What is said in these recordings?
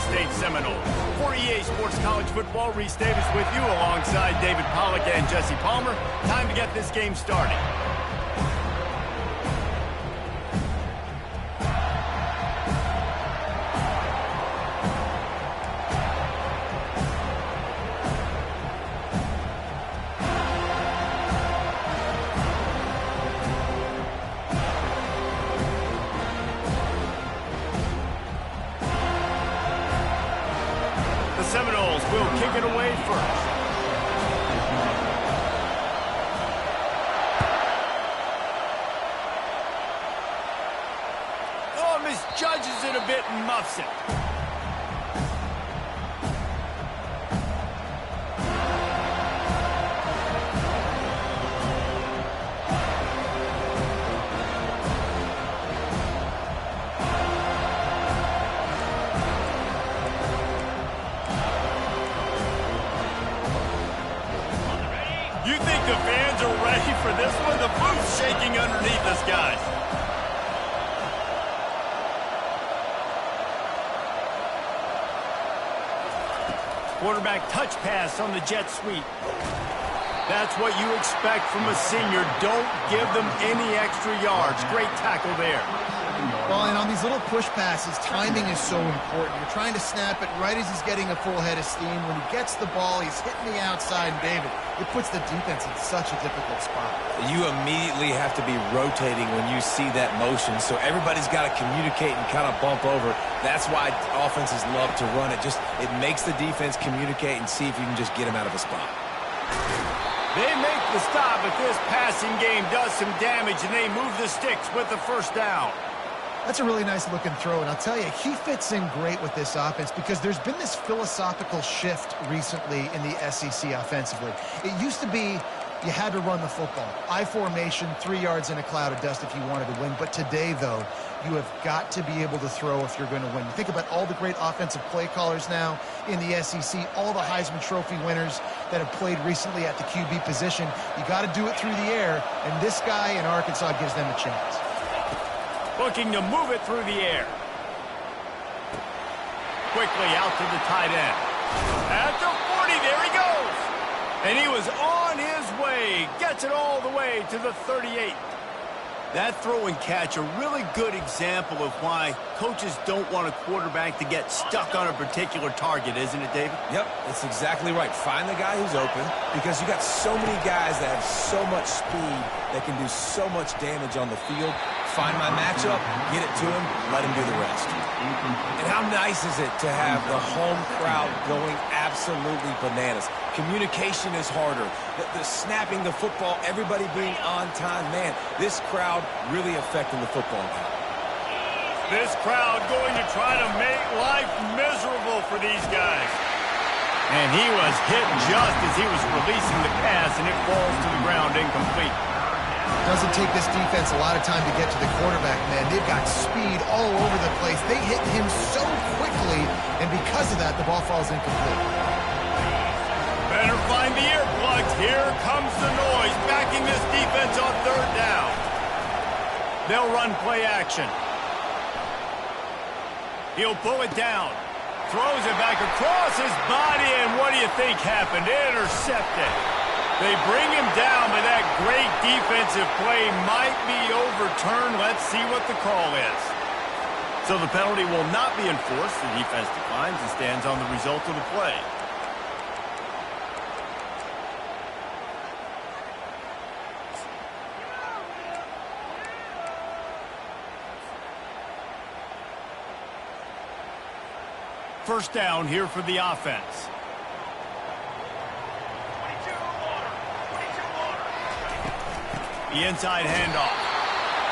State Seminoles. For EA Sports College Football, Reese Davis with you alongside David Pollack and Jesse Palmer. Time to get this game started. Seminoles will kick it away first. Oh, misjudges it a bit and muffs it. You think the fans are ready for this one? The boot's shaking underneath us, guys. Quarterback touch pass on the jet sweep. That's what you expect from a senior. Don't give them any extra yards. Great tackle there. Well, and on these little push passes, timing is so important. You're trying to snap it right as he's getting a full head of steam. When he gets the ball, he's hitting the outside, and David, it puts the defense in such a difficult spot. You immediately have to be rotating when you see that motion, so everybody's got to communicate and kind of bump over. That's why offenses love to run it. It makes the defense communicate and see if you can just get him out of a spot. They make the stop, but this passing game does some damage, and they move the sticks with the first down. That's a really nice looking throw, and I'll tell you, he fits in great with this offense because there's been this philosophical shift recently in the SEC offensively. It used to be you had to run the football. I formation, 3 yards in a cloud of dust if you wanted to win. But today, though, you have got to be able to throw if you're going to win. You think about all the great offensive play callers now in the SEC, all the Heisman Trophy winners that have played recently at the QB position. You got to do it through the air, and this guy in Arkansas gives them a chance. Looking to move it through the air. Quickly out to the tight end. At the 40, there he goes. And he was on his way. Gets it all the way to the 38. That throw and catch, a really good example of why coaches don't want a quarterback to get stuck on a particular target, isn't it, David? Yep, that's exactly right. Find the guy who's open because you got so many guys that have so much speed that can do so much damage on the field. Find my matchup, get it to him, let him do the rest. And how nice is it to have the home crowd going absolutely bananas? Communication is harder. The snapping the football, everybody being on time. Man, this crowd really affecting the football game. This crowd going to try to make life miserable for these guys. And he was hit just as he was releasing the pass, and it falls to the ground incomplete. Doesn't take this defense a lot of time to get to the quarterback, man. They've got speed all over the place. They hit him so quickly, and because of that, the ball falls incomplete. Better find the earplugs. Here comes the noise, backing this defense on third down. They'll run play action. He'll pull it down. Throws it back across his body, and what do you think happened? Intercepted. They bring him down, but that great defensive play might be overturned. Let's see what the call is. So the penalty will not be enforced. The defense declines and stands on the result of the play. First down here for the offense. The inside handoff.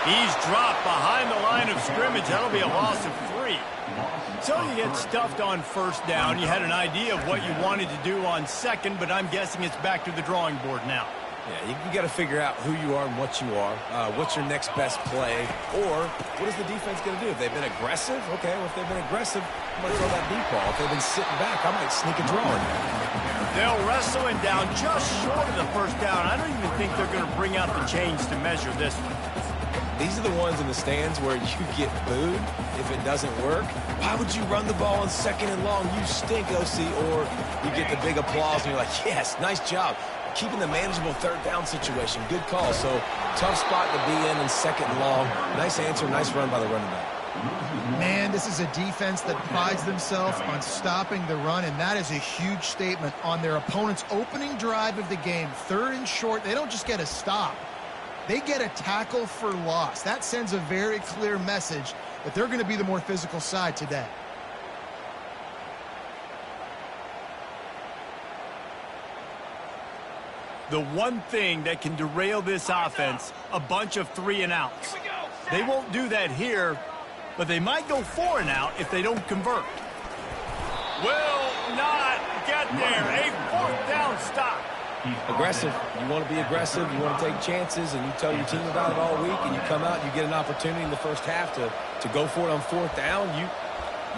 He's dropped behind the line of scrimmage. That'll be a loss of 3. So you get stuffed on first down. You had an idea of what you wanted to do on second, but I'm guessing it's back to the drawing board now. Yeah, you got to figure out who you are and what you are. What's your next best play? Or what is the defense going to do? If they've been aggressive, okay, well, if they've been aggressive, I'm going to throw that deep ball. If they've been sitting back, I might sneak a draw in there. They'll wrestle him down just short of the first down. I don't even think they're going to bring out the chains to measure this one. These are the ones in the stands where you get booed if it doesn't work. Why would you run the ball on 2nd and long? You stink, OC. Or you get the big applause and you're like, yes, nice job. Keeping the manageable 3rd down situation. Good call. So tough spot to be in 2nd and long. Nice answer, nice run by the running back. Man, this is a defense that prides themselves on stopping the run, and that is a huge statement on their opponent's opening drive of the game. 3rd and short, they don't just get a stop. They get a tackle for loss. That sends a very clear message that they're going to be the more physical side today. The one thing that can derail this offense, a bunch of 3 and outs. They won't do that here, but they might go 4 and out if they don't convert. Will not get there. A 4th down stop. Aggressive. You want to be aggressive. You want to take chances, and you tell your team about it all week, and you come out and you get an opportunity in the first half to go for it on 4th down.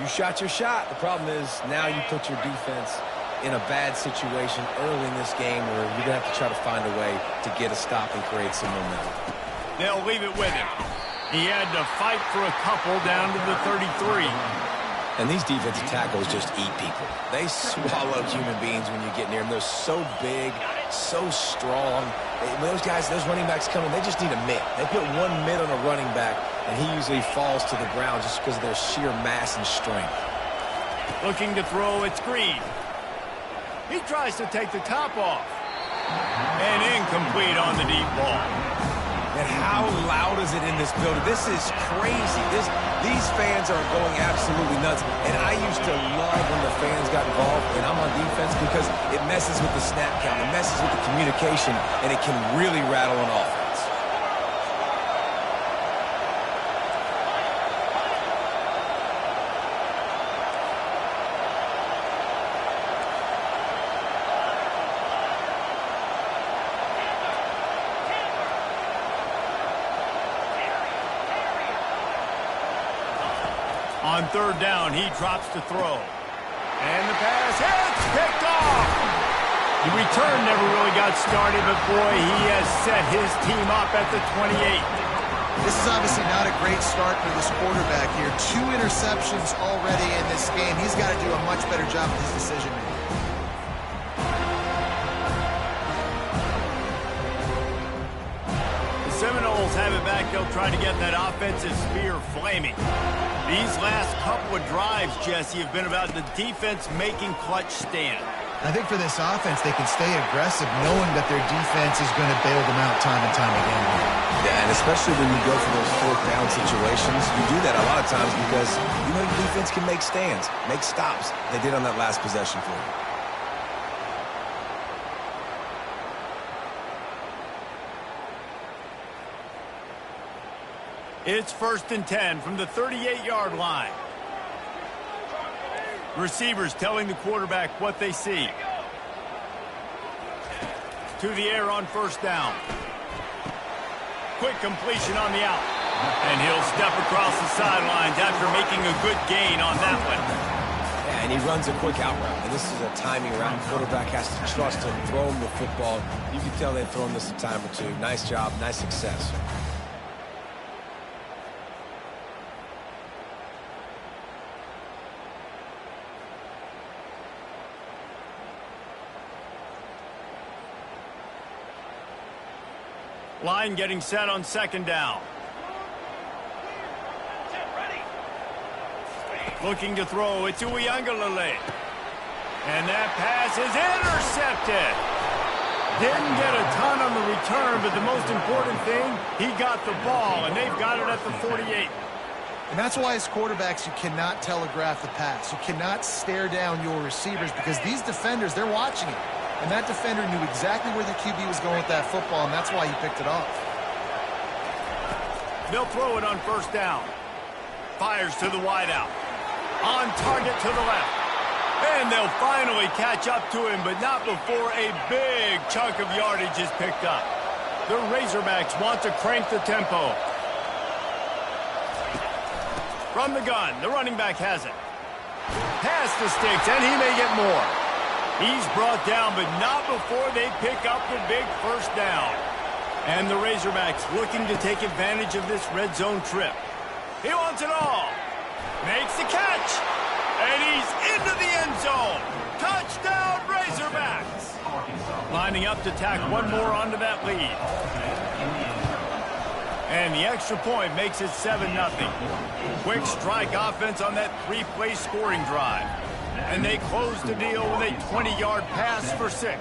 You shot your shot. The problem is now you put your defense in a bad situation early in this game where you're going to have to try to find a way to get a stop and create some momentum. They'll leave it with him. He had to fight for a couple down to the 33. And these defensive tackles just eat people. They swallow human beings when you get near them. They're so big, so strong. Those guys, those running backs coming, they just need a mitt. They put one mitt on a running back, and he usually falls to the ground just because of their sheer mass and strength. Looking to throw, it's Green. He tries to take the top off. And incomplete on the deep ball. And how loud is it in this building? This is crazy. These fans are going absolutely nuts. And I used to love when the fans got involved and I'm on defense because it messes with the snap count. It messes with the communication, and it can really rattle an offense. On 3rd down, he drops to throw. And the pass hits, picked off. The return never really got started, but boy, he has set his team up at the 28. This is obviously not a great start for this quarterback here. 2 interceptions already in this game. He's got to do a much better job with his decision-making. The Seminoles have it back. They'll try to get that offensive spear flaming. These last couple of drives, Jesse, have been about the defense making clutch stand. I think for this offense, they can stay aggressive knowing that their defense is going to bail them out time and time again. Yeah, and especially when you go for those 4th down situations, you do that a lot of times because you know your defense can make stands, make stops. They did on that last possession for you. It's 1st and 10 from the 38-yard line. Receivers telling the quarterback what they see. To the air on 1st down. Quick completion on the out. And he'll step across the sidelines after making a good gain on that one. Yeah, and he runs a quick out route. And this is a timing route. The quarterback has to trust him, throw him the football. You can tell they've thrown this a time or two. Nice job, nice success. Line getting set on 2nd down. Looking to throw, it's Uiagalelei. And that pass is intercepted. Didn't get a ton on the return, but the most important thing, he got the ball, and they've got it at the 48. And that's why as quarterbacks, you cannot telegraph the pass. You cannot stare down your receivers because these defenders, they're watching it. And that defender knew exactly where the QB was going with that football, and that's why he picked it off. They'll throw it on 1st down. Fires to the wideout. On target to the left. And they'll finally catch up to him, but not before a big chunk of yardage is picked up. The Razorbacks want to crank the tempo. From the gun, the running back has it. Pass the sticks, and he may get more. He's brought down, but not before they pick up the big 1st down. And the Razorbacks looking to take advantage of this red zone trip. He wants it all. Makes the catch. And he's into the end zone. Touchdown, Razorbacks. Lining up to tack one more onto that lead. And the extra point makes it 7-0. Quick strike offense on that 3-play scoring drive. And they close the deal with a 20-yard pass for 6.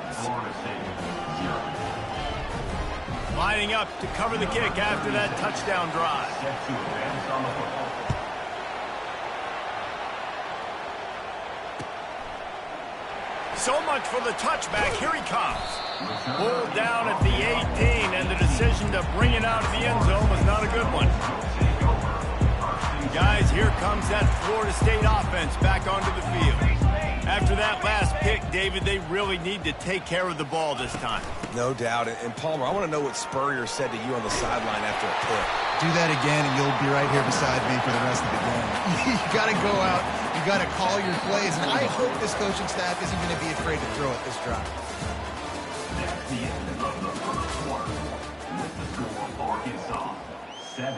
Lining up to cover the kick after that touchdown drive. So much for the touchback. Here he comes. Pulled down at the 18, and the decision to bring it out of the end zone was not a good one. Guys, here comes that Florida State offense back onto the field. After that last pick, David, they really need to take care of the ball this time. No doubt. And Palmer, I want to know what Spurrier said to you on the sideline after a pick. Do that again, and you'll be right here beside me for the rest of the game. You got to go out. You got to call your plays. And I hope this coaching staff isn't going to be afraid to throw it this drive. That's the end of the first quarter. With the score, Arkansas 7,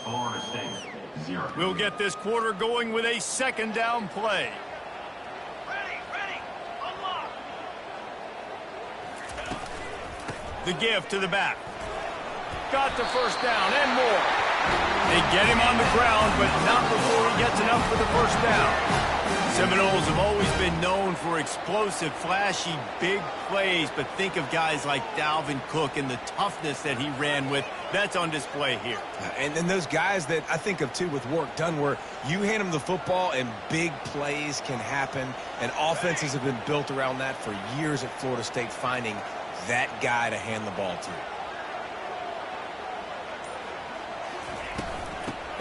Florida State 0. We'll get this quarter going with a second down play. The give to the back. Got the first down and more. They get him on the ground, but not before he gets enough for the first down. Seminoles have always been known for explosive, flashy, big plays, but think of guys like Dalvin Cook and the toughness that he ran with. That's on display here. And then those guys that I think of, too, with work done, where you hand them the football and big plays can happen, and offenses have been built around that for years at Florida State, finding that guy to hand the ball to.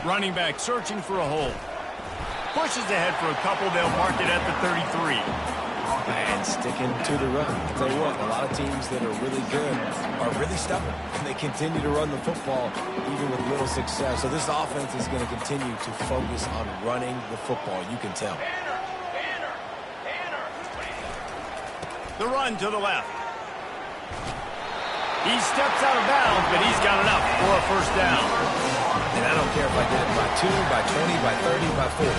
Running back searching for a hole. Pushes ahead for a couple. They'll mark it at the 33. And sticking to the run. I'll tell you what, a lot of teams that are really good are really stubborn. And they continue to run the football even with little success. So this offense is going to continue to focus on running the football. You can tell. The run to the left. He steps out of bounds, but he's got enough for a first down. And I don't care if I get it by 2, by 20, by 30, by 40.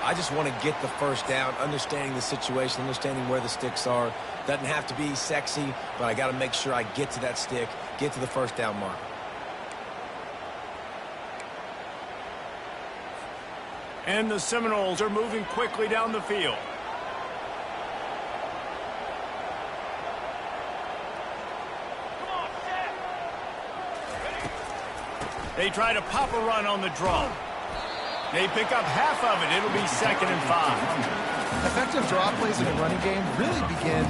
I just want to get the first down, understanding the situation, understanding where the sticks are. Doesn't have to be sexy, but I got to make sure I get to that stick, get to the first down mark. And the Seminoles are moving quickly down the field. They try to pop a run on the draw. They pick up half of it. It'll be 2nd and 5. Effective draw plays in a running game really begin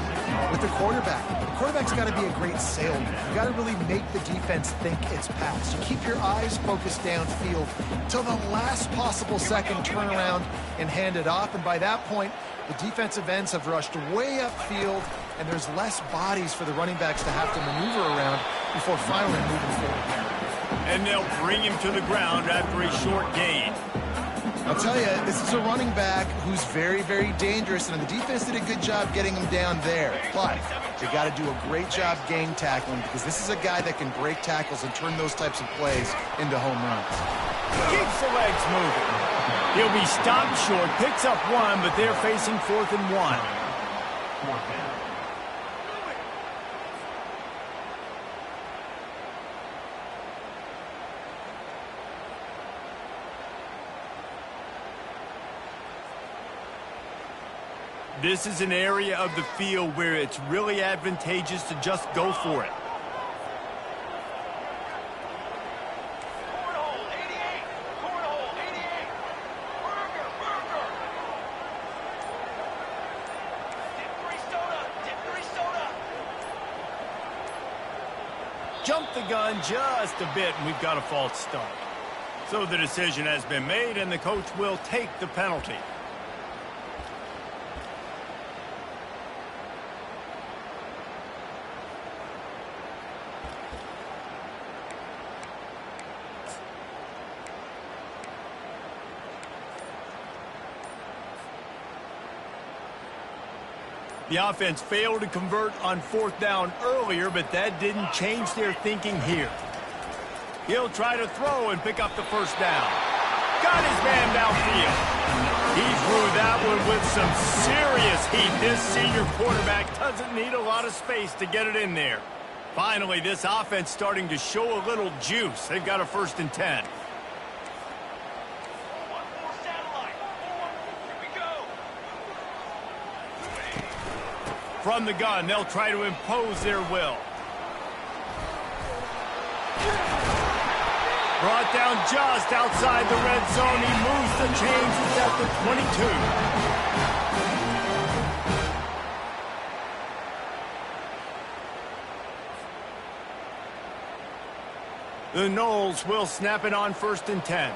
with the quarterback. The quarterback's got to be a great salesman. You got to really make the defense think it's pass. You keep your eyes focused downfield till the last possible second, turn around and hand it off. And by that point, the defensive ends have rushed way upfield, and there's less bodies for the running backs to have to maneuver around before finally moving forward. And they'll bring him to the ground after a short gain. I'll tell you, this is a running back who's very, very dangerous, and the defense did a good job getting him down there. But they got to do a great job game tackling, because this is a guy that can break tackles and turn those types of plays into home runs. Keeps the legs moving. He'll be stopped short, picks up 1, but they're facing 4th and 1. This is an area of the field where it's really advantageous to just go for it. Jump the gun just a bit, and we've got a false start. So the decision has been made, and the coach will take the penalty. The offense failed to convert on 4th down earlier, but that didn't change their thinking here. He'll try to throw and pick up the first down. Got his man downfield. He threw that one with some serious heat. This senior quarterback doesn't need a lot of space to get it in there. Finally, this offense starting to show a little juice. They've got a 1st and 10. From the gun, they'll try to impose their will. Brought down just outside the red zone. He moves the chains. He's at the 22. The Noles will snap it on 1st and 10.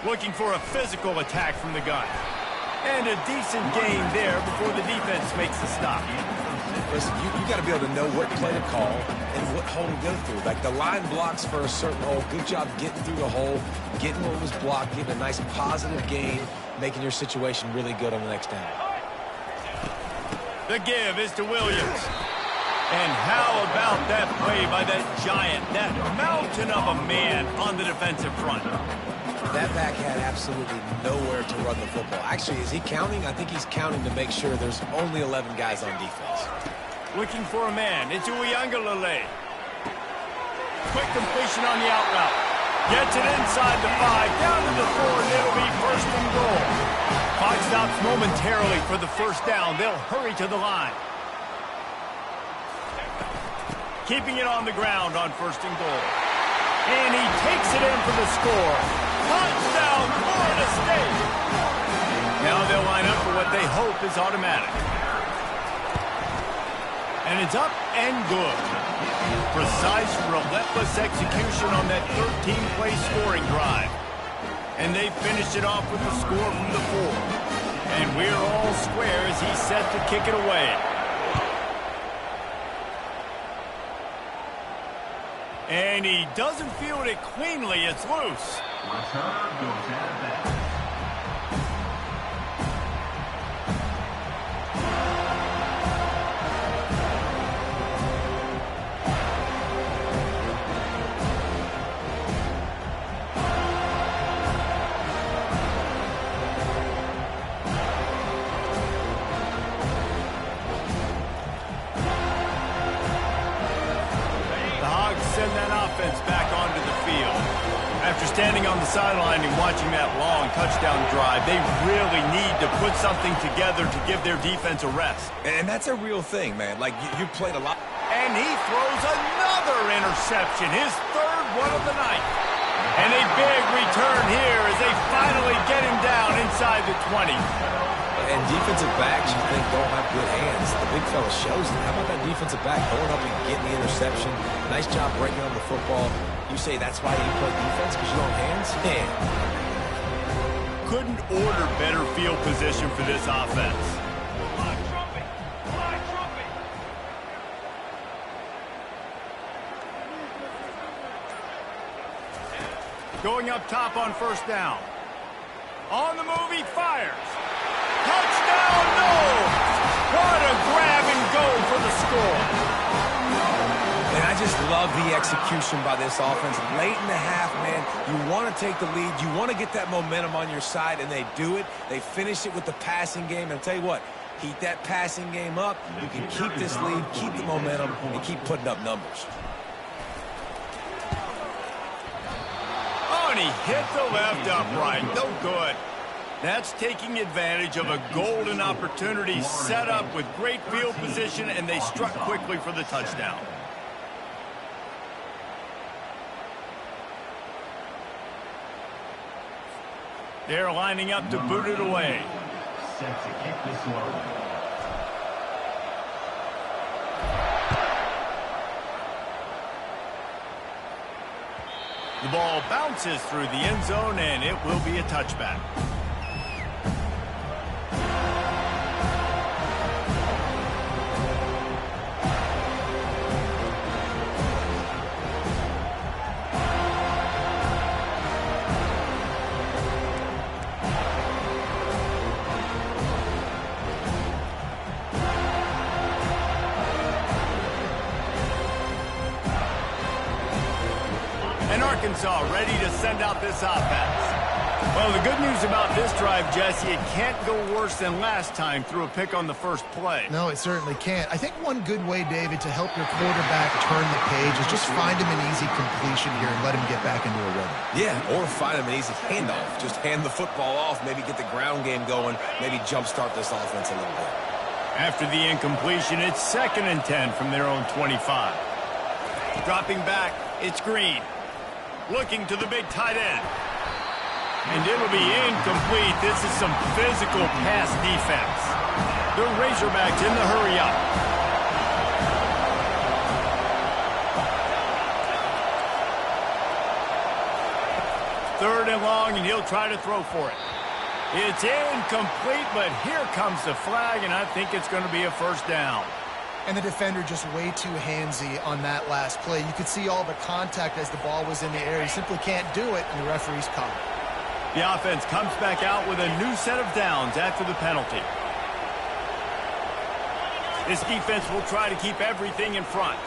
Looking for a physical attack from the gun. And a decent gain there before the defense makes the stop. Listen, you got to be able to know what play to call and what hole to go through. Like the line blocks for a certain hole. Good job getting through the hole, getting what was blocked, getting a nice positive gain, making your situation really good on the next down. The give is to Williams. And how about that play by that giant, that mountain of a man on the defensive front? That back had absolutely nowhere to run the football. Actually, is he counting? I think he's counting to make sure there's only 11 guys on defense. Looking for a man. It's Uiagalelei. Quick completion on the out route. Gets it inside the 5, down to the 4, and it'll be 1st and goal. Clock stops momentarily for the 1st down. They'll hurry to the line. Keeping it on the ground on 1st and goal. And he takes it in for the score. Touchdown, Florida State! Now they'll line up for what they hope is automatic. And it's up and good. Precise, relentless execution on that 13-play scoring drive. And they finished it off with the score from the 4. And we're all square as he's set to kick it away. And he doesn't field it cleanly. It's loose. Return goes out of bounds. Send that offense back onto the field. After standing on the sideline and watching that long touchdown drive, they really need to put something together to give their defense a rest. And that's a real thing, man. Like, you played a lot. And he throws another interception, his 3rd one of the night. And a big return here as they finally get him down inside the 20. And defensive backs, you think, don't have good hands. The big fella shows it. How about that defensive back going up and getting the interception? Nice job breaking on the football. You say that's why you play defense, because you don't have hands? Yeah. Couldn't order better field position for this offense. Going up top on 1st down. On the move, he fires. Touchdown, no! What a grab and go for the score. And I just love the execution by this offense. Late in the half, man, you want to take the lead. You want to get that momentum on your side, and they do it. They finish it with the passing game. And I'll tell you what, keep that passing game up. You can keep this lead, keep the momentum, and keep putting up numbers. Oh, and he hit the left upright. No good. That's taking advantage of a golden opportunity set up with great field position, and they struck quickly for the touchdown. They're lining up to boot it away. Set to kick this one away. The ball bounces through the end zone, and it will be a touchback. Arkansas ready to send out this offense. Well, the good news about this drive, Jesse, it can't go worse than last time through a pick on the first play. No, it certainly can't. I think one good way, David, to help your quarterback turn the page is just find him an easy completion here and let him get back into a rhythm. Yeah, or find him an easy handoff. Just hand the football off, maybe get the ground game going, maybe jumpstart this offense a little bit. After the incompletion, it's 2nd and 10 from their own 25. Dropping back, it's Green. Looking to the big tight end. And it'll be incomplete. This is some physical pass defense. The Razorbacks in the hurry up. Third and long, and he'll try to throw for it. It's incomplete, but here comes the flag, and I think it's going to be a first down. And the defender just way too handsy on that last play. You could see all the contact as the ball was in the air. He simply can't do it, and the referee's caught it. The offense comes back out with a new set of downs after the penalty. This defense will try to keep everything in front.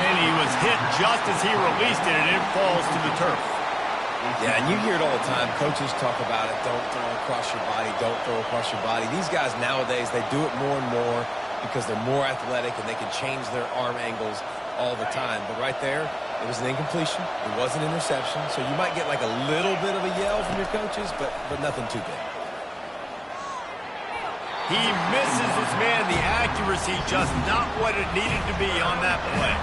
And he was hit just as he released it, and it falls to the turf. Yeah, and you hear it all the time. Coaches talk about it. Don't throw across your body. Don't throw across your body. These guys nowadays, they do it more and more because they're more athletic and they can change their arm angles all the time. But right there, it was an incompletion. It was an interception. So you might get like a little bit of a yell from your coaches, but nothing too big. He misses his man. The accuracy just not what it needed to be on that play.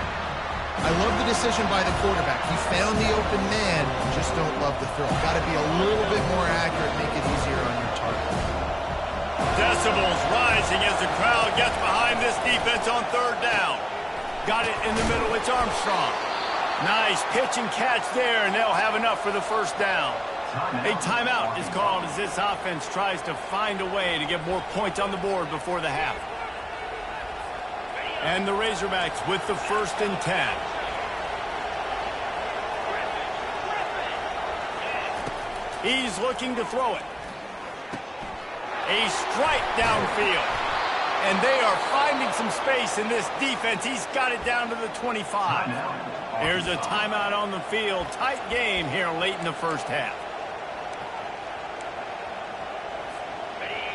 I love the decision by the quarterback. He found the open man, just don't love the throw. Got to be a little bit more accurate, make it easier on your target. Decibels rising as the crowd gets behind this defense on third down. Got it in the middle, it's Armstrong. Nice pitch and catch there, and they'll have enough for the first down. A timeout is called as this offense tries to find a way to get more points on the board before the half. And the Razorbacks with the 1st and 10. He's looking to throw it. A strike downfield. And they are finding some space in this defense. He's got it down to the 25. There's a timeout on the field. Tight game here late in the first half.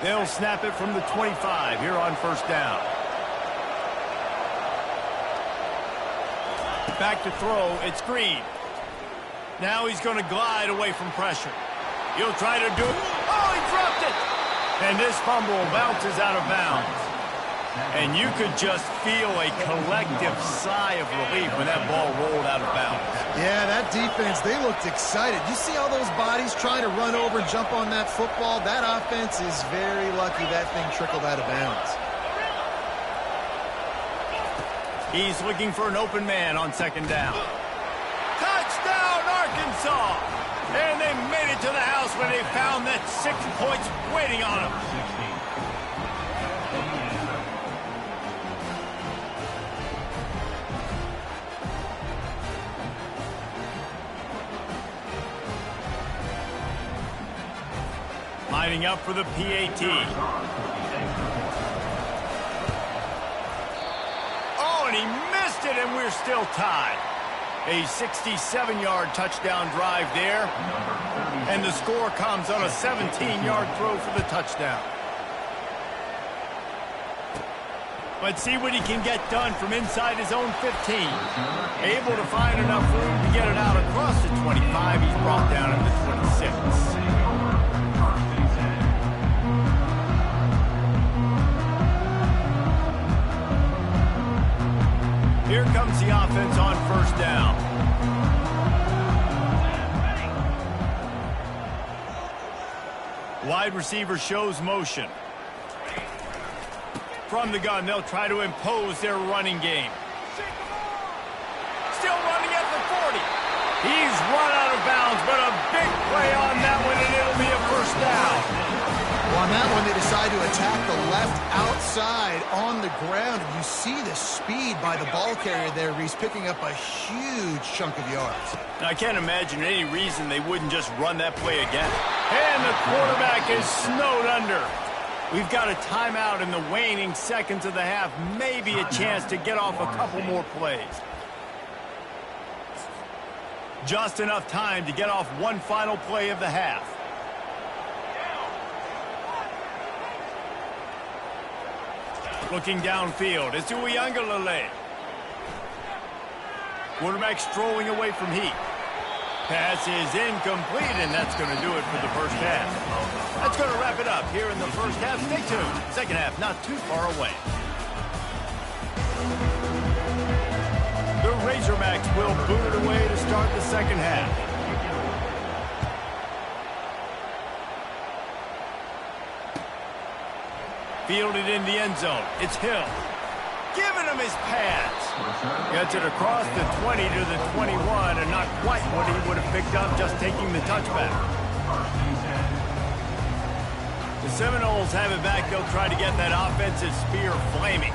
They'll snap it from the 25 here on first down. Back to throw, it's Green. Now he's going to glide away from pressure. He'll try to do it. Oh, he dropped it! And this fumble bounces out of bounds. And you could just feel a collective sigh of relief when that ball rolled out of bounds. Yeah, that defense, they looked excited. You see all those bodies trying to run over and jump on that football? That offense is very lucky that thing trickled out of bounds. He's looking for an open man on second down. Touchdown, Arkansas! And they made it to the house when they found that 6 points waiting on them. Lining up for the PAT. And he missed it, and we're still tied. A 67-yard touchdown drive there. And the score comes on a 17-yard throw for the touchdown. Let's see what he can get done from inside his own 15. Able to find enough room to get it out across the 25. He's brought down at the 26. Here comes the offense on first down. Wide receiver shows motion. From the gun, they'll try to impose their running game. Still running at the 40. He's run out of bounds, but a big play on that one, and it'll be a first down. Well, on that one, they decide to attack the left outside on the ground. And you see the speed by the ball carrier there, Reese, picking up a huge chunk of yards. Now, I can't imagine any reason they wouldn't just run that play again. And the quarterback is snowed under. We've got a timeout in the waning seconds of the half. Maybe a chance to get off a couple more plays. Just enough time to get off one final play of the half. Looking downfield, it's Uiagalelei. Quarterback strolling away from heat. Pass is incomplete, and that's going to do it for the first half. That's going to wrap it up here in the first half. Stay tuned. Second half not too far away. The Razorbacks will boot it away to start the second half. Fielded in the end zone. It's Hill. Giving him his pass. Gets it across the 20 to the 21, and not quite what he would have picked up just taking the touchback. The Seminoles have it back. They'll try to get that offensive spear flaming.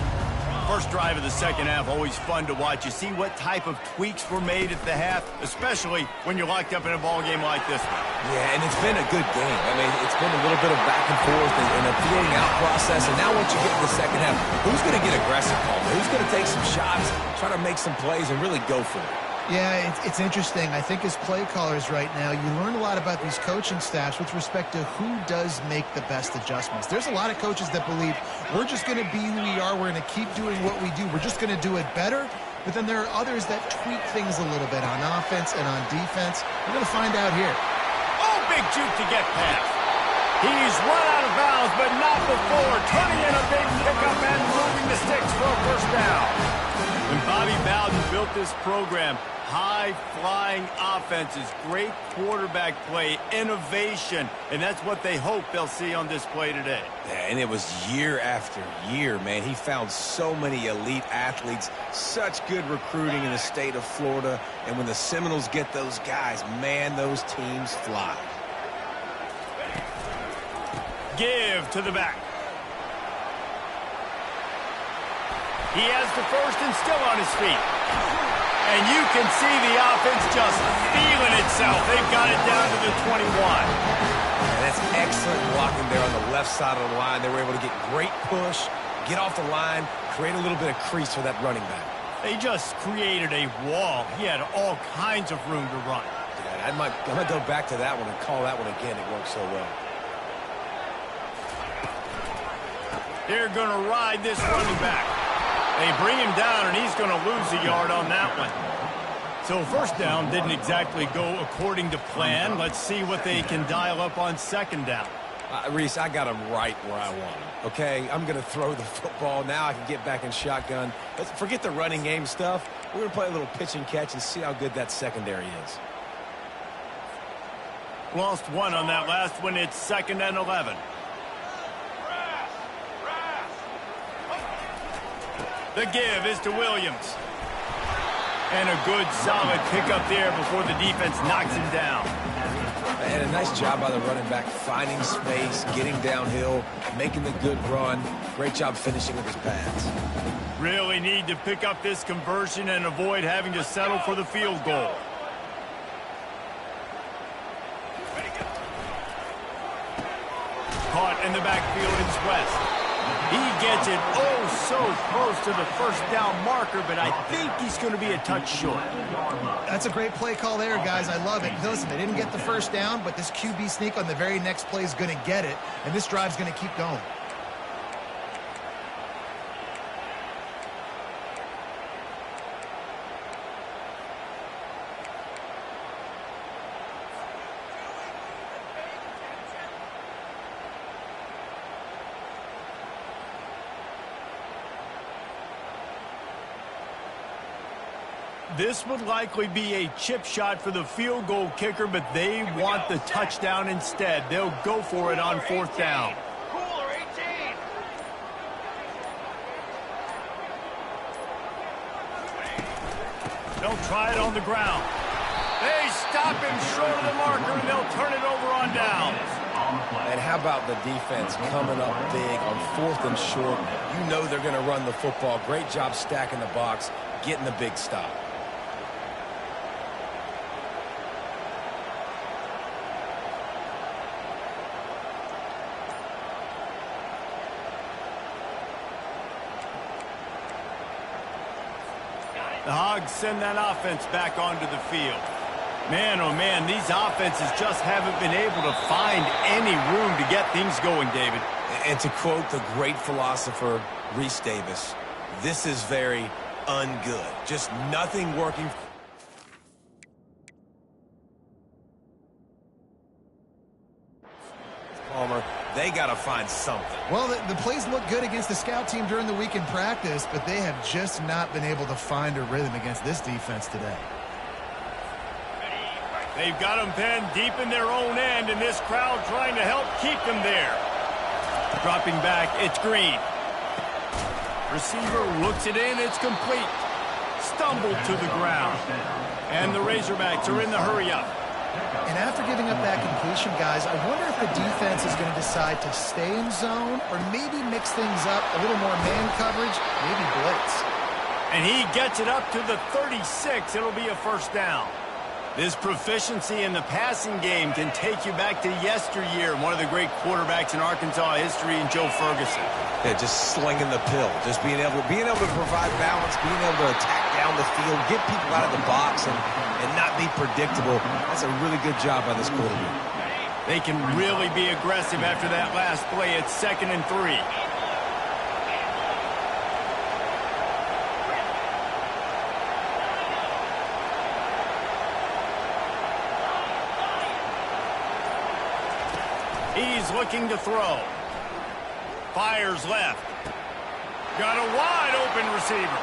First drive of the second half, always fun to watch. You see what type of tweaks were made at the half, especially when you're locked up in a ball game like this one. Yeah, and it's been a good game. I mean, it's been a little bit of back and forth and a feeling out process. And now once you get in the second half, who's going to get aggressive, Palmer? Who's going to take some shots, try to make some plays, and really go for it? Yeah, it's interesting. I think as play callers right now, you learn a lot about these coaching staffs with respect to who does make the best adjustments. There's a lot of coaches that believe we're just going to be who we are. We're going to keep doing what we do. We're just going to do it better. But then there are others that tweak things a little bit on offense and on defense. We're going to find out here. Oh, big juke to get past. He's run out of bounds, but not before turning in a big pickup and moving the sticks for a first down. When Bobby Bowden built this program, high-flying offenses, great quarterback play, innovation, and that's what they hope they'll see on display today. Yeah, and it was year after year, man. He found so many elite athletes, such good recruiting in the state of Florida, and when the Seminoles get those guys, man, those teams fly. Give to the back. He has the first and still on his feet. And you can see the offense just feeling itself. They've got it down to the 21. And that's excellent blocking there on the left side of the line. They were able to get great push, get off the line, create a little bit of crease for that running back. They just created a wall. He had all kinds of room to run. Yeah, I'm going to go back to that one and call that one again. It worked so well. They're going to ride this running back. They bring him down, and he's going to lose a yard on that one. So first down didn't exactly go according to plan. Let's see what they can dial up on second down. Reese, I got him right where I want him. Okay, I'm going to throw the football. Now I can get back in shotgun. Let's forget the running game stuff. We're going to play a little pitch and catch and see how good that secondary is. Lost one on that last one. It's 2nd and 11. The give is to Williams. And a good, solid pickup there before the defense knocks him down. And a nice job by the running back, finding space, getting downhill, making the good run. Great job finishing with his pads. Really need to pick up this conversion and avoid having to settle for the field goal. Caught in the backfield, it's West. He gets it so close to the first down marker, but I think he's going to be a touch short. That's a great play call there, guys. I love it. Listen, they didn't get the first down, but this QB sneak on the very next play is going to get it, and this drive's going to keep going. This would likely be a chip shot for the field goal kicker, but they want the touchdown instead. They'll go for it on 4th down. Cooler 18. They'll try it on the ground. They stop him short of the marker, and they'll turn it over on down. And how about the defense coming up big on 4th and short? You know they're going to run the football. Great job stacking the box, getting the big stop. The Hogs send that offense back onto the field. Man, oh man, these offenses just haven't been able to find any room to get things going, David. And to quote the great philosopher, Reese Davis, this is very ungood. Just nothing working. Palmer, they got to find something. Well, the plays look good against the scout team during the week in practice, but they have just not been able to find a rhythm against this defense today. They've got them pinned deep in their own end, and this crowd trying to help keep them there. Dropping back, it's Green. Receiver looks it in, it's complete. Stumbled to the ground. And the Razorbacks are in the hurry-up. And after giving up that completion, guys, I wonder if the defense is going to decide to stay in zone or maybe mix things up, a little more man coverage, maybe blitz. And he gets it up to the 36. It'll be a first down. This proficiency in the passing game can take you back to yesteryear, one of the great quarterbacks in Arkansas history, in Joe Ferguson. Yeah, just slinging the pill, just being able to provide balance, being able to attack down the field, get people out of the box, and not be predictable. That's a really good job by this quarterback. They can really be aggressive after that last play. It's 2nd and 3. He's looking to throw. Fires left. Got a wide open receiver.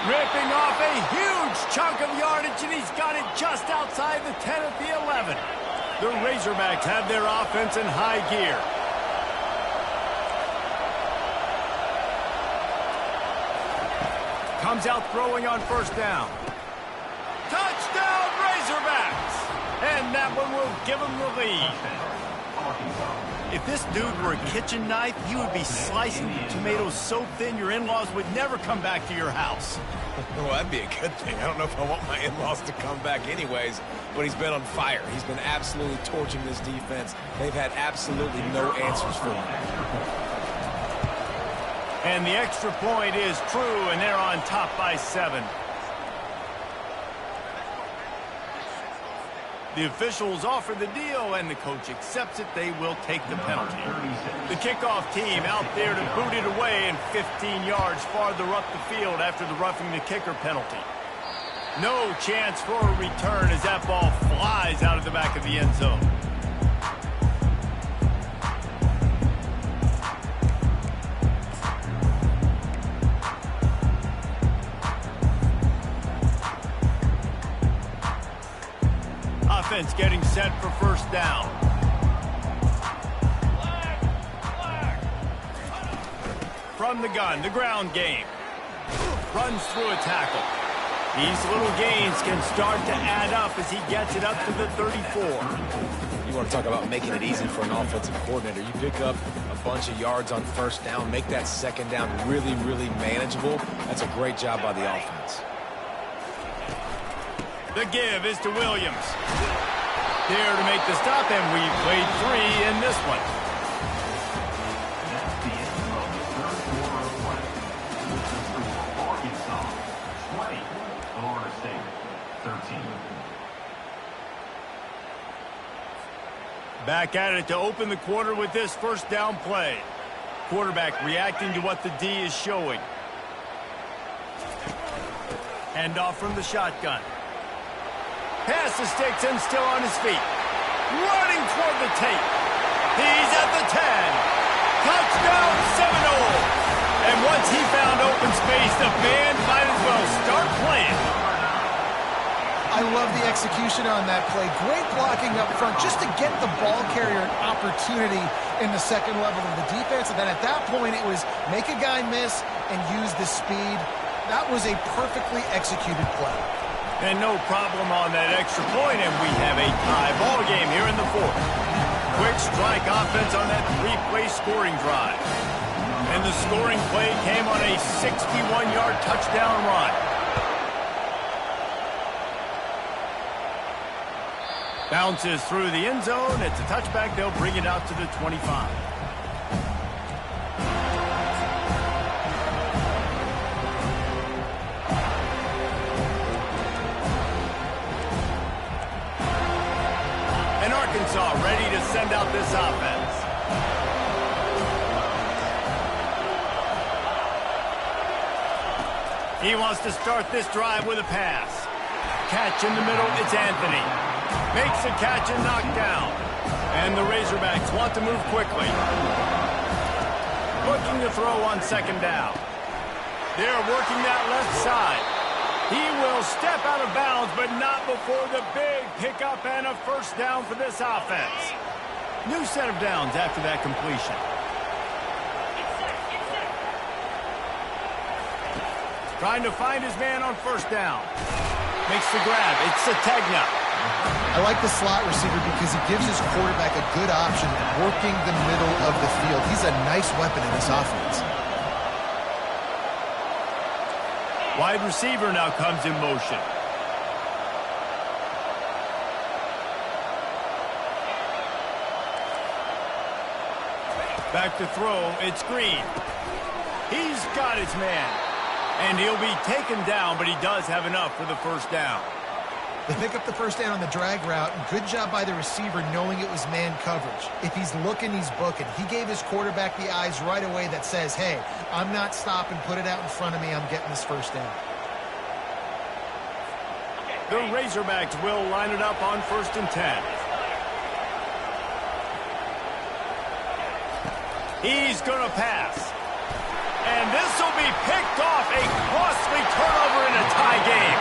Ripping off a huge chunk of yardage, and he's got it just outside the 10 at the 11. The Razorbacks have their offense in high gear. Comes out throwing on first down. Touchdown, Razorbacks! And that one will give them the lead. If this dude were a kitchen knife, he would be slicing tomatoes so thin your in-laws would never come back to your house. Well, that'd be a good thing. I don't know if I want my in-laws to come back anyways, but he's been on fire. He's been absolutely torching this defense. They've had absolutely no answers for him. And the extra point is true, and they're on top by 7. The officials offer the deal, and the coach accepts it. They will take the penalty. The kickoff team out there to boot it away and 15 yards farther up the field after the roughing the kicker penalty. No chance for a return as that ball flies out of the back of the end zone. Offense getting set for first down. From the gun, the ground game. Runs through a tackle. These little gains can start to add up as he gets it up to the 34. You want to talk about making it easy for an offensive coordinator. You pick up a bunch of yards on first down, make that second down really, really manageable. That's a great job by the offense. The give is to Williams. There to make the stop, and we played 3 in this one. That's the end of the third quarter of play. With the score, Arkansas 20, Florida State 13. Back at it to open the quarter with this first down play. Quarterback reacting to what the D is showing. Hand off from the shotgun. Pass the sticks and still on his feet. Running toward the tape. He's at the 10. Touchdown Seminole. And once he found open space, the band might as well start playing. I love the execution on that play. Great blocking up front just to get the ball carrier an opportunity in the second level of the defense. And then at that point, it was make a guy miss and use the speed. That was a perfectly executed play. And no problem on that extra point, and we have a tie ball game here in the 4th. Quick strike offense on that 3-play scoring drive. And the scoring play came on a 61-yard touchdown run. Bounces through the end zone. It's a touchback. They'll bring it out to the 25. now, ready to send out this offense. He wants to start this drive with a pass. Catch in the middle, it's Anthony. Makes a catch and knocked down. And the Razorbacks want to move quickly. Looking to throw on second down. They're working that left side. He will step out of bounds, but not before the big pickup and a first down for this offense. New set of downs after that completion. Trying to find his man on first down. Makes the grab. It's Sategna. I like the slot receiver because he gives his quarterback a good option working the middle of the field. He's a nice weapon in this offense. Wide receiver now comes in motion. Back to throw. It's Green. He's got his man. And he'll be taken down, but he does have enough for the first down. They pick up the first down on the drag route. Good job by the receiver knowing it was man coverage. If he's looking, he's booking. He gave his quarterback the eyes right away that says, hey, I'm not stopping. Put it out in front of me. I'm getting this first down. The Razorbacks will line it up on 1st and 10. He's going to pass. And this will be picked off. A costly turnover in a tie game.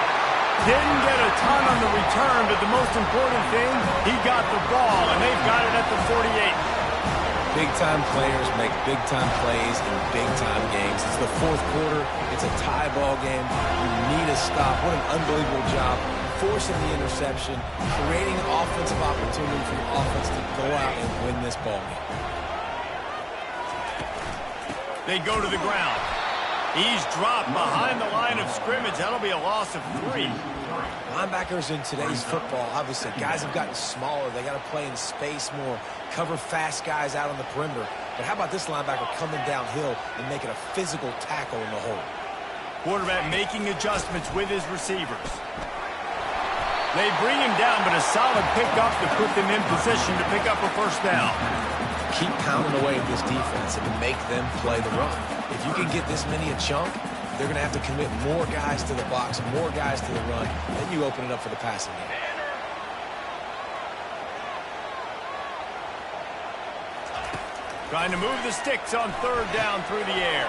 Didn't get a ton on the return, but the most important thing, he got the ball, and they've got it at the 48. Big-time players make big-time plays in big-time games. It's the fourth quarter. It's a tie ball game. You need a stop. What an unbelievable job. Forcing the interception, creating an offensive opportunity for the offense to go out and win this ball game. They go to the ground. He's dropped behind the line of scrimmage. That'll be a loss of 3. Linebackers in today's football, obviously, guys have gotten smaller. They got to play in space more, cover fast guys out on the perimeter. But how about this linebacker coming downhill and making a physical tackle in the hole? Quarterback making adjustments with his receivers. They bring him down, but a solid pickup to put them in position to pick up a first down. Keep pounding away at this defense and make them play the run. If you can get this many a chunk, they're going to have to commit more guys to the box, more guys to the run. Then you open it up for the passing game. Trying to move the sticks on 3rd down through the air.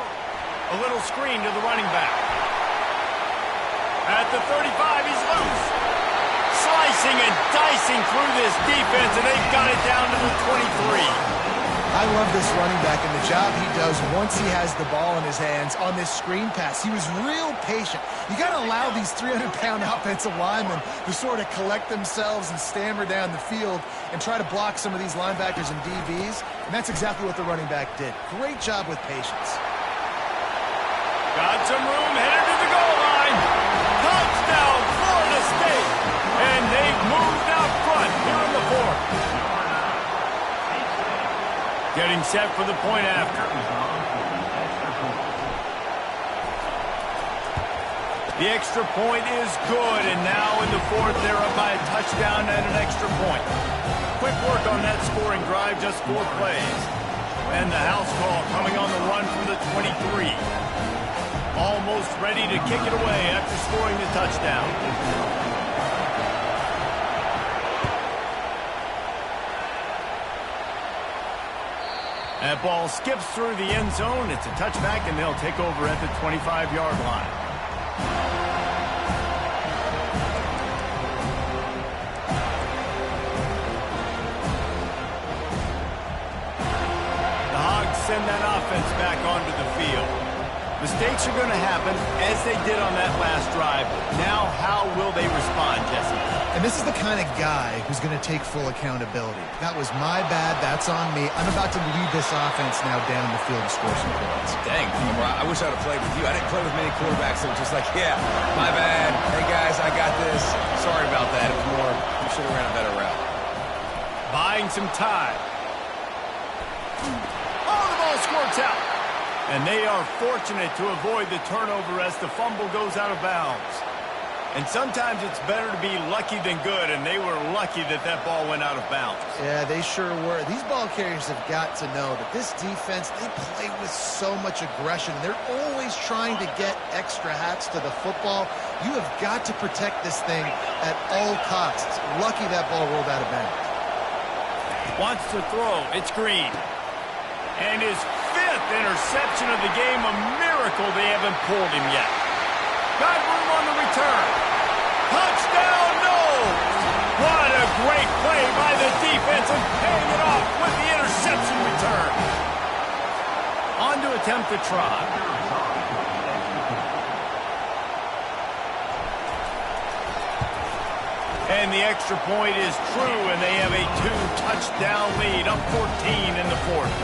A little screen to the running back. At the 35, he's loose. Slicing and dicing through this defense, and they've got it down to the 23. I love this running back and the job he does once he has the ball in his hands on this screen pass. He was real patient. You got to allow these 300-pound offensive linemen to sort of collect themselves and stammer down the field and try to block some of these linebackers and DBs, and that's exactly what the running back did. Great job with patience. Got some room, headed to the goal line. Touchdown, Florida State. And they've moved out front here in the 4th. Getting set for the point after. The extra point is good, and now in the 4th, they're up by a touchdown and an extra point. Quick work on that scoring drive, just 4 plays. And the house call coming on the run from the 23. Almost ready to kick it away after scoring the touchdown. That ball skips through the end zone. It's a touchback, and they'll take over at the 25-yard line. The Hogs send that offense back onto the field. Mistakes are going to happen, as they did on that last drive. Now, how will they respond, Jesse? And this is the kind of guy who's going to take full accountability. That was my bad. That's on me. I'm about to lead this offense now down the field and score some points. Dang, I wish I would have played with you. I didn't play with many quarterbacks that were just like, yeah, my bad. Hey, guys, I got this. Sorry about that. It was more, we should have ran a better route. Buying some time. Oh, the ball squirts out. And they are fortunate to avoid the turnover as the fumble goes out of bounds. And sometimes it's better to be lucky than good, and they were lucky that that ball went out of bounds. Yeah, they sure were. These ball carriers have got to know that this defense, they play with so much aggression. They're always trying to get extra hats to the football. You have got to protect this thing at all costs. Lucky that ball rolled out of bounds. Wants to throw. It's Green. And his 5th interception of the game, a miracle they haven't pulled him yet. Got room on the return. Touchdown, no! What a great play by the defense and paying it off with the interception return. On to attempt the try. And the extra point is true, and they have a 2-touchdown lead, up 14 in the 4th.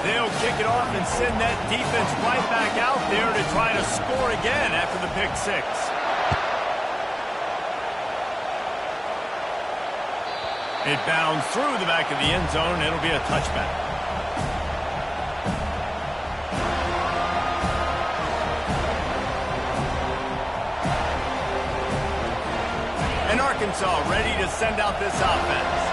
They'll kick it off and send that defense right back out there to try to score again after the pick 6. It bounds through the back of the end zone. It'll be a touchback. And Arkansas ready to send out this offense.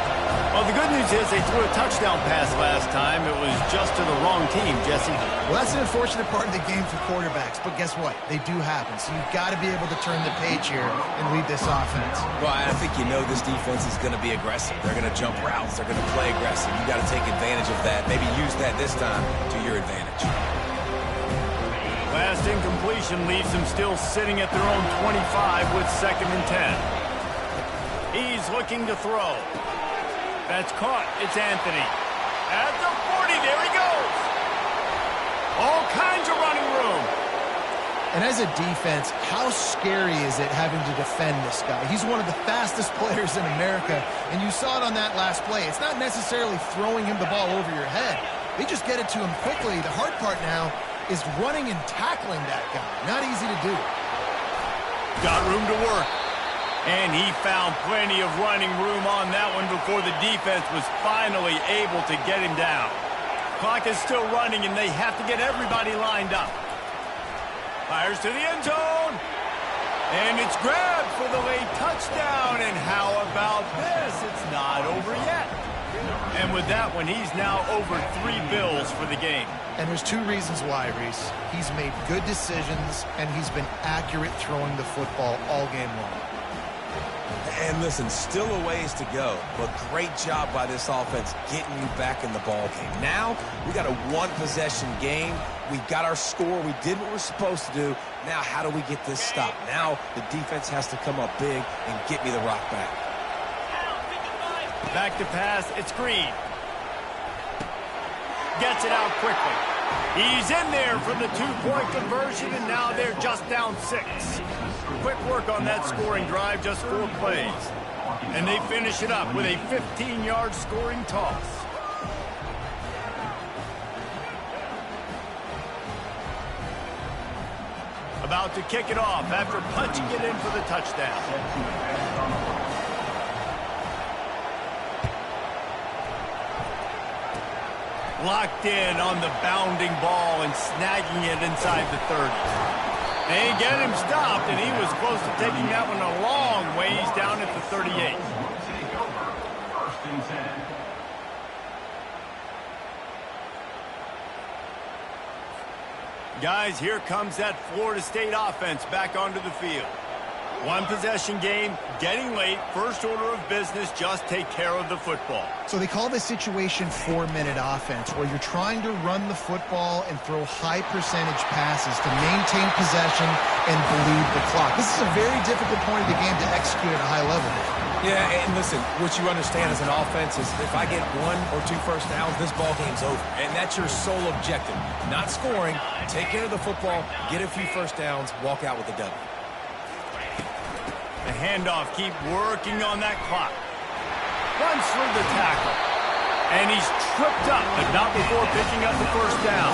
Well, the good news is they threw a touchdown pass last time. It was just to the wrong team, Jesse. Well, that's an unfortunate part of the game for quarterbacks, but guess what? They do happen, so you've got to be able to turn the page here and lead this offense. Well, I think you know this defense is going to be aggressive. They're going to jump routes. They're going to play aggressive. You got to take advantage of that. Maybe use that this time to your advantage. Last incompletion leaves them still sitting at their own 25 with 2nd and 10. He's looking to throw. That's caught. It's Anthony. At the 40, there he goes. All kinds of running room. And as a defense, how scary is it having to defend this guy? He's one of the fastest players in America, and you saw it on that last play. It's not necessarily throwing him the ball over your head. They just get it to him quickly. The hard part now is running and tackling that guy. Not easy to do. Got room to work. And he found plenty of running room on that one before the defense was finally able to get him down. Clock is still running, and they have to get everybody lined up. Fires to the end zone. And it's grabbed for the late touchdown. And how about this? It's not over yet. And with that one, he's now over 3 bills for the game. And there's 2 reasons why, Reese. He's made good decisions, and he's been accurate throwing the football all game long. And listen, still a ways to go, but great job by this offense getting you back in the ball game. Now, we got a 1-possession game. We got our score. We did what we're supposed to do. Now, how do we get this stopped? Now, the defense has to come up big and get me the rock back. Back to pass. It's Green. Gets it out quickly. He's in there for the 2-point conversion, and now they're just down 6. Quick work on that scoring drive, just 4 plays. And they finish it up with a 15-yard scoring toss. About to kick it off after punching it in for the touchdown. Locked in on the bounding ball and snagging it inside the 30. They get him stopped, and he was close to taking that one a long ways down at the 38. Guys, here comes that Florida State offense back onto the field. 1-possession game, getting late, first order of business, just take care of the football. So they call this situation 4-minute offense, where you're trying to run the football and throw high-percentage passes to maintain possession and bleed the clock. This is a very difficult point of the game to execute at a high level. Yeah, and listen, what you understand as an offense is if I get 1 or 2 first downs, this ball game's over. And that's your sole objective. Not scoring, take care of the football, get a few first downs, walk out with a W. The handoff, keep working on that clock. Runs through the tackle. And he's tripped up, but not before picking up the first down.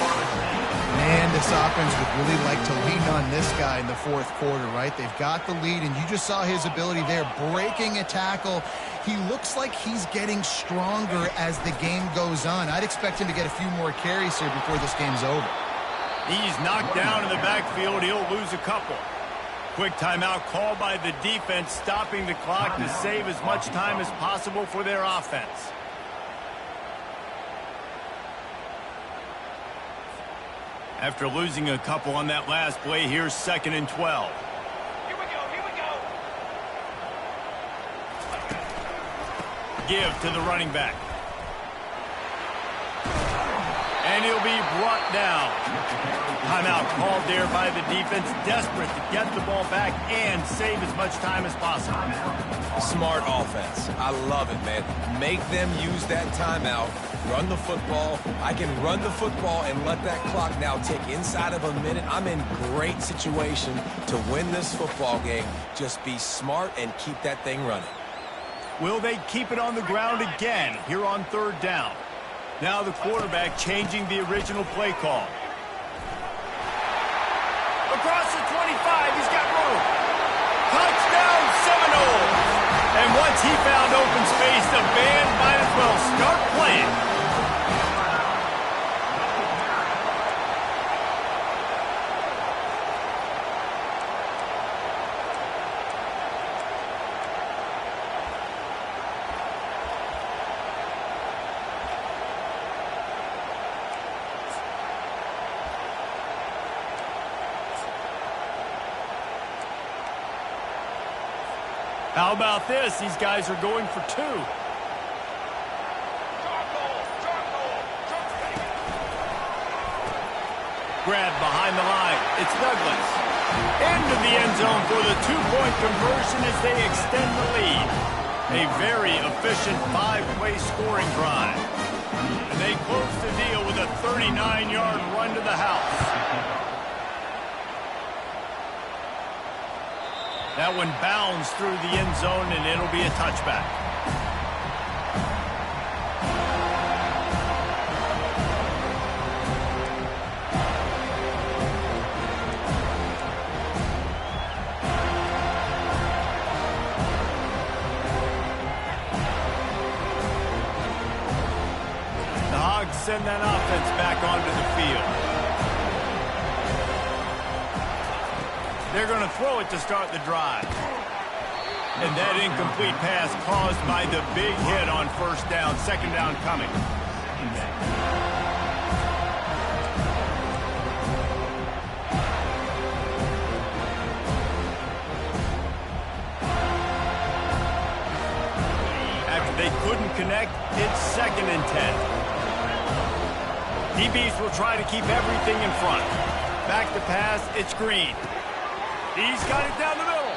Man, this offense would really like to lean on this guy in the 4th quarter, right? They've got the lead, and you just saw his ability there, breaking a tackle. He looks like he's getting stronger as the game goes on. I'd expect him to get a few more carries here before this game's over. He's knocked down in the backfield. He'll lose a couple. Quick timeout called by the defense, stopping the clock to save as much time as possible for their offense. After losing a couple on that last play, here's 2nd and 12. Here we go. Give to the running back. And he'll be brought down. Timeout called there by the defense, desperate to get the ball back and save as much time as possible. Smart offense. I love it, man. Make them use that timeout. Run the football. I can run the football and let that clock now tick inside of a minute. I'm in great situation to win this football game. Just be smart and keep that thing running. Will they keep it on the ground again here on 3rd down? Now the quarterback changing the original play call. Across the 25, he's got room. Touchdown Seminoles! And once he found open space, the band might as well start playing. How about this? These guys are going for 2. Grab behind the line. It's Douglas. Into the end zone for the 2-point conversion as they extend the lead. A very efficient 5-play scoring drive. And they close the deal with a 39-yard run to the house. That one bounds through the end zone, and it'll be a touchback. The Hogs send that offense back onto the field. They're going to throw it to start the drive. And that incomplete pass caused by the big hit on 1st down. 2nd down coming. After they couldn't connect, it's 2nd and 10. DBs will try to keep everything in front. Back to pass, it's Green. He's got it down the middle.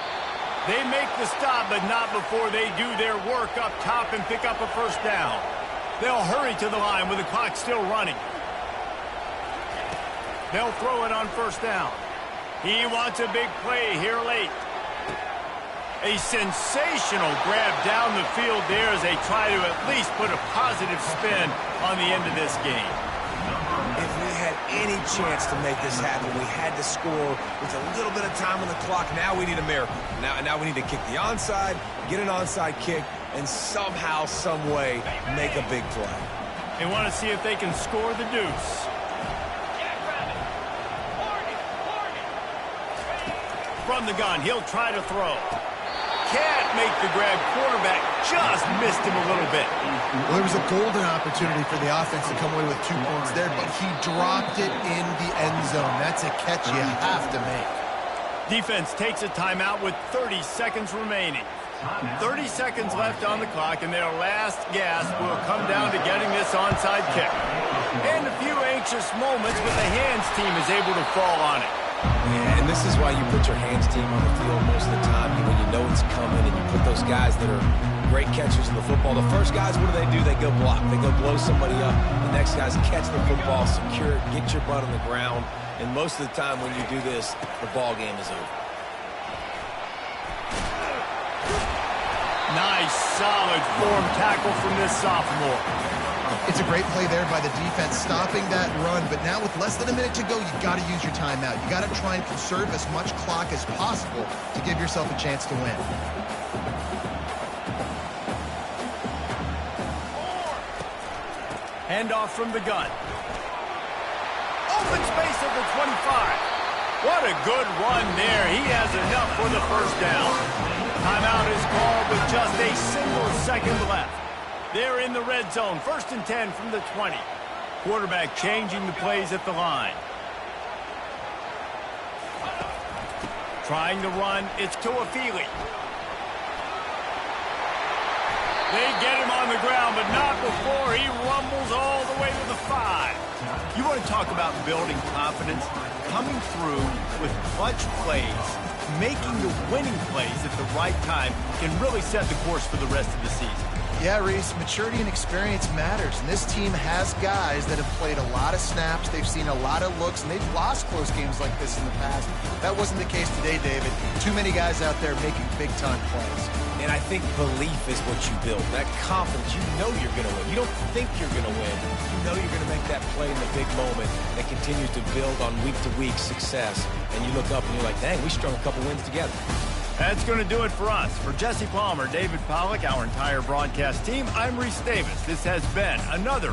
They make the stop, but not before they do their work up top and pick up a 1st down. They'll hurry to the line with the clock still running. They'll throw it on 1st down. He wants a big play here late. A sensational grab down the field there as they try to at least put a positive spin on the end of this game. If we had any chance to make this happen, we had to score with a little bit of time on the clock. Now we need a miracle. Now we need to kick the onside, get an onside kick, and somehow, some way, make a big play. They want to see if they can score the deuce. From the gun, he'll try to throw. Can't make the grab. Quarterback just missed him a little bit. Well, there was a golden opportunity for the offense to come away with 2 points there, but he dropped it in the end zone. That's a catch you have to make. Defense takes a timeout with 30 seconds remaining. 30 seconds left on the clock, and their last gasp will come down to getting this onside kick. And a few anxious moments, but the hands team is able to fall on it. Yeah, and this is why you put your hands team on the field most of the time when you know it's coming, and you put those guys that are great catchers in the football. The first guys, what do? They go block. They go blow somebody up. The next guys catch the football, secure it, get your butt on the ground. And most of the time when you do this, the ball game is over. Nice, solid form tackle from this sophomore. It's a great play there by the defense, stopping that run. But now with less than a minute to go, you've got to use your timeout. You've got to try and conserve as much clock as possible to give yourself a chance to win. Handoff from the gun. Open space at the 25. What a good run there. He has enough for the first down. Timeout is called with just a single second left. They're in the red zone, 1st and 10 from the 20. Quarterback changing the plays at the line. Trying to run, it's Tuafili. They get him on the ground, but not before he rumbles all the way to the 5. You want to talk about building confidence? Coming through with clutch plays, making the winning plays at the right time can really set the course for the rest of the season. Yeah, Reese, maturity and experience matters, and this team has guys that have played a lot of snaps, they've seen a lot of looks, and they've lost close games like this in the past. That wasn't the case today, David. Too many guys out there making big-time plays. And I think belief is what you build. That confidence, you know you're going to win. You don't think you're going to win. You know you're going to make that play in the big moment that continues to build on week-to-week success. And you look up and you're like, dang, we strung a couple wins together. That's going to do it for us. For Jesse Palmer, David Pollack, our entire broadcast team, I'm Reese Davis. This has been another